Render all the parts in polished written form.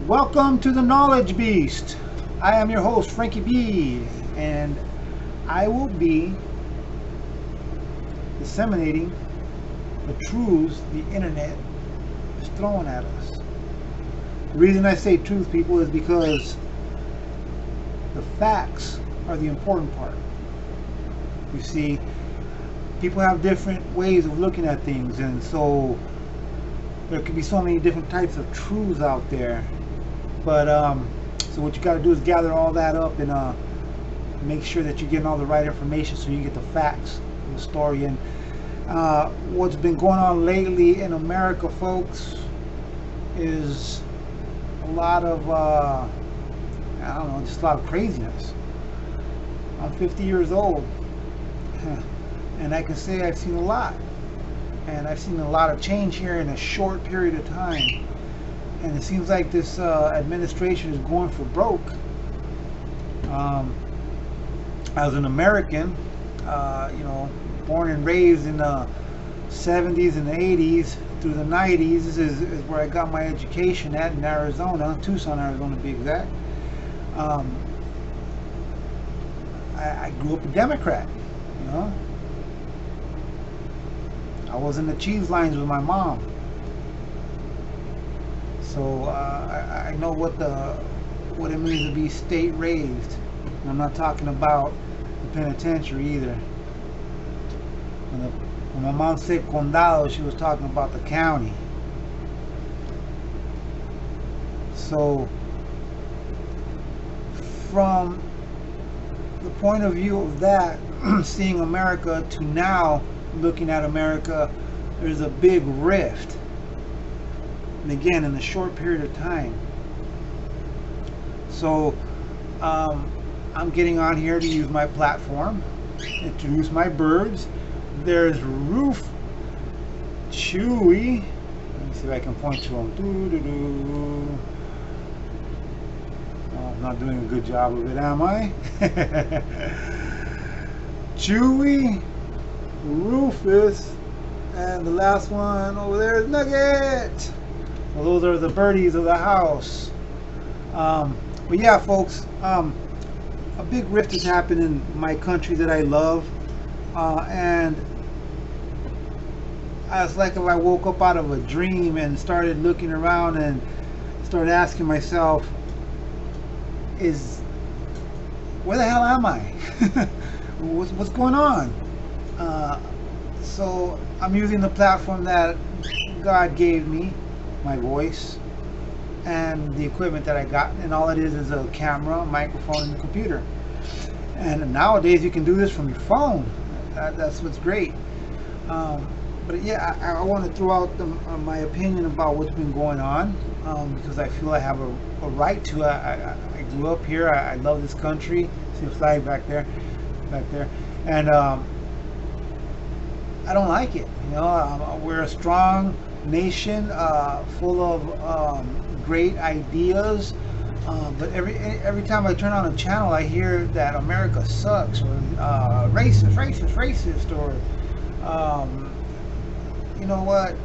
Welcome to the Knowledge Beast. I am your host, Frankie B, and I will be disseminating the truths the internet is throwing at us. The reason I say truth, people, is because the facts are the important part. You see, people have different ways of looking at things, and so there could be so many different types of truths out there. But so what you got to do is gather all that up and make sure that you're getting all the right information so you get the facts of the story. And what's been going on lately in America, folks, is a lot of I don't know, just a lot of craziness. I'm 50 years old, and I can say I've seen a lot, and I've seen a lot of change here in a short period of time. And it seems like this administration is going for broke. As an American, born and raised in the 70s and the 80s through the 90s, this is where I got my education at, in Arizona, Tucson, Arizona to be exact. I grew up a Democrat, I was in the cheese lines with my mom. So I know what it means to be state raised. And I'm not talking about the penitentiary either. When my mom said condado, she was talking about the county. So from the point of view of that, seeing America to now looking at America, there's a big rift. And again, in a short period of time. So I'm getting on here to use my platform, introduce my birds. There's Roof Chewy. Let me see if I can point to him. Oh, I'm not doing a good job of it, am I? Chewy, Rufus, and the last one over there is Nugget. Well, those are the birdies of the house. But yeah, folks, a big rift has happened in my country that I love, and it's like if I woke up out of a dream and started looking around and started asking myself, where the hell am I? What's going on? So I'm using the platform that God gave me, my voice, and the equipment that I got, and all it is a camera, a microphone, and a computer. And nowadays you can do this from your phone. That's what's great. But yeah, I want to throw out my opinion about what's been going on, because I feel I have a right to. I grew up here. I love this country. See a flag back there, and I don't like it. We're a strong nation, full of great ideas, but every time I turn on a channel, I hear that America sucks, or racist, or you know what?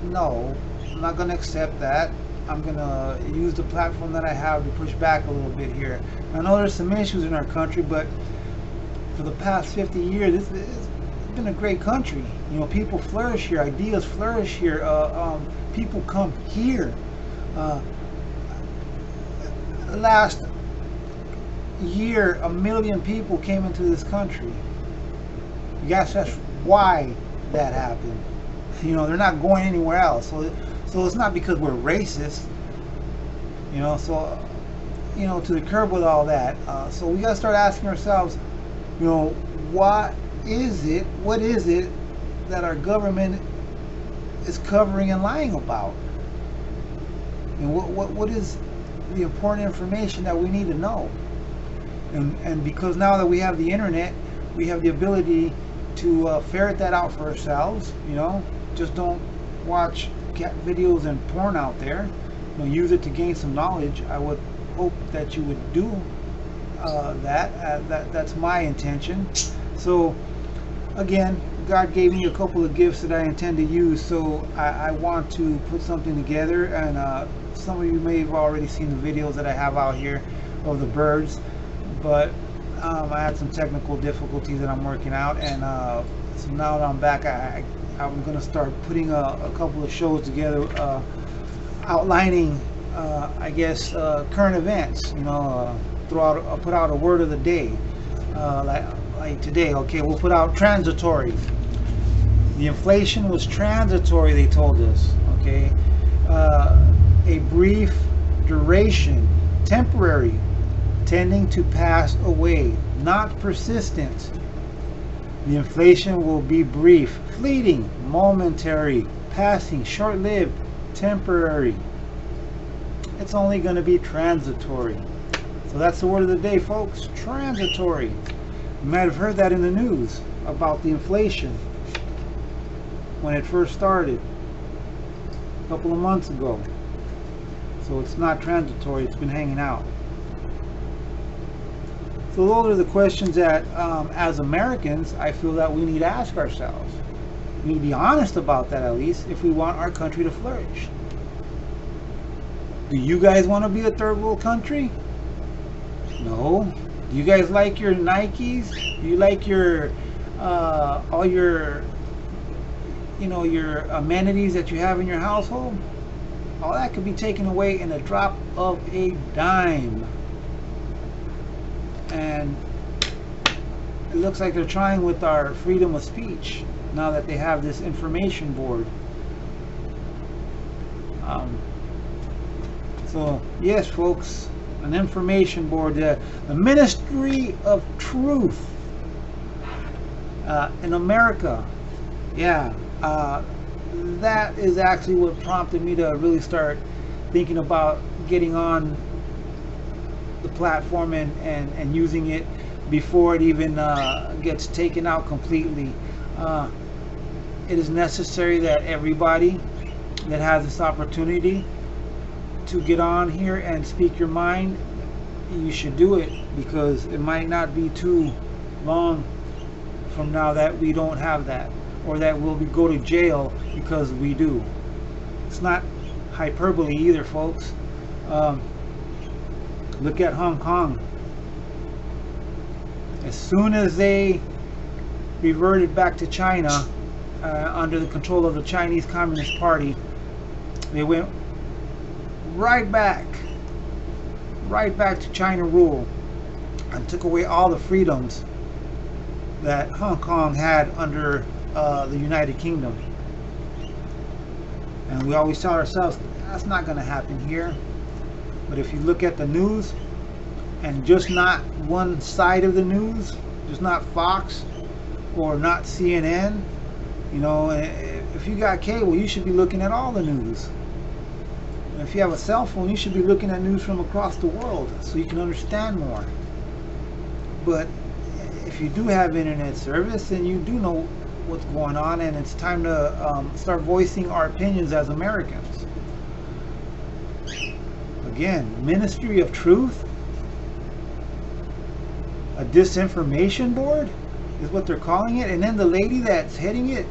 No, I'm not going to accept that. I'm going to use the platform that I have to push back a little bit here. I know there's some issues in our country, but for the past 50 years, it's been a great country. People flourish here, ideas flourish here, people come here. Last year, 1 million people came into this country. Yes, that's why that happened. They're not going anywhere else. So it's not because we're racist. To the curb with all that. So we gotta start asking ourselves, what is it that our government is covering and lying about? And what is the important information that we need to know? And because now that we have the internet, we have the ability to ferret that out for ourselves. Just don't watch cat videos and porn out there. Use it to gain some knowledge. I would hope that you would do that's my intention. So again, God gave me a couple of gifts that I intend to use, so I want to put something together and some of you may have already seen the videos that I have out here of the birds, but I had some technical difficulties that I'm working out, and so now that I'm back, I'm going to start putting a couple of shows together, outlining, I guess, current events. You know, put out a word of the day, like today. Okay, we'll put out transitory. The inflation was transitory, they told us. Okay, a brief duration, temporary, tending to pass away, not persistent. The inflation will be brief, fleeting, momentary, passing, short-lived, temporary. It's only going to be transitory. So that's the word of the day, folks. Transitory. You might have heard that in the news about the inflation when it first started a couple of months ago. So it's not transitory, it's been hanging out. So those are the questions that, as Americans, I feel that we need to ask ourselves. We need to be honest about that, at least, if we want our country to flourish. Do you guys want to be a third world country? No. Do you guys like your Nikes? Do you like your all your, you know, your amenities that you have in your household? All that could be taken away in a drop of a dime. And it looks like they're trying with our freedom of speech now that they have this information board. So yes, folks, an information board, the Ministry of Truth in America. Yeah, that is actually what prompted me to really start thinking about getting on the platform and using it before it even gets taken out completely. It is necessary that everybody that has this opportunity to get on here and speak your mind, you should do it, because it might not be too long from now that we don't have that, or that we'll go to jail because we do. It's not hyperbole either, folks. Look at Hong Kong. As soon as they reverted back to China, under the control of the Chinese Communist Party, they went right back to China rule and took away all the freedoms that Hong Kong had under the United Kingdom. And we always tell ourselves that's not going to happen here. But if you look at the news, and just not one side of the news, just not Fox or not CNN, you know, if you got cable, you should be looking at all the news. And if you have a cell phone, you should be looking at news from across the world so you can understand more. But if you do have internet service, then you do know what's going on, and it's time to start voicing our opinions as Americans. Again, Ministry of Truth, a disinformation board is what they're calling it. And then the lady that's heading it,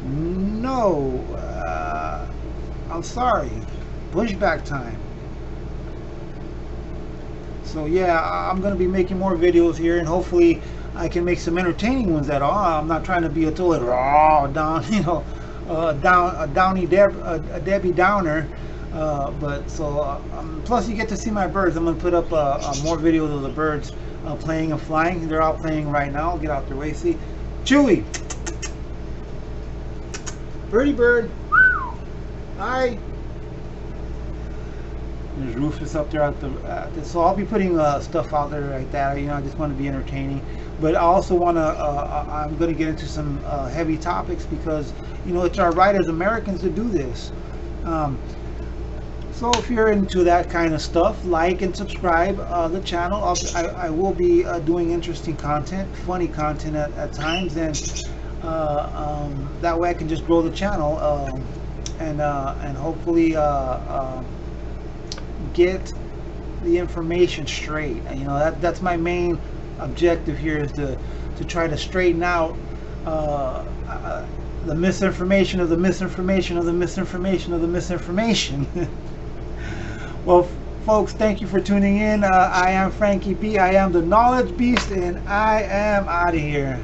no, I'm sorry, pushback time. So yeah, I'm going to be making more videos here, and hopefully I can make some entertaining ones at all. I'm not trying to be a total raw down, you know, a Debbie Downer. But so plus you get to see my birds. I'm going to put up more videos of the birds playing and flying. They're all playing right now. I'll get out their way. See, Chewy, birdie bird, hi. There's Rufus up there at the so I'll be putting stuff out there like that. You know, I just want to be entertaining, but I also want to I'm going to get into some heavy topics, because you know it's our right as Americans to do this. So if you're into that kind of stuff, like and subscribe the channel. I will be doing interesting content, funny content at times, and that way I can just grow the channel and hopefully get the information straight. And you know, that's my main objective here, is to try to straighten out the misinformation of the misinformation of the misinformation of the misinformation. Well, folks, thank you for tuning in. I am Frankie P. I am the Knowledge Beast, and I am out of here.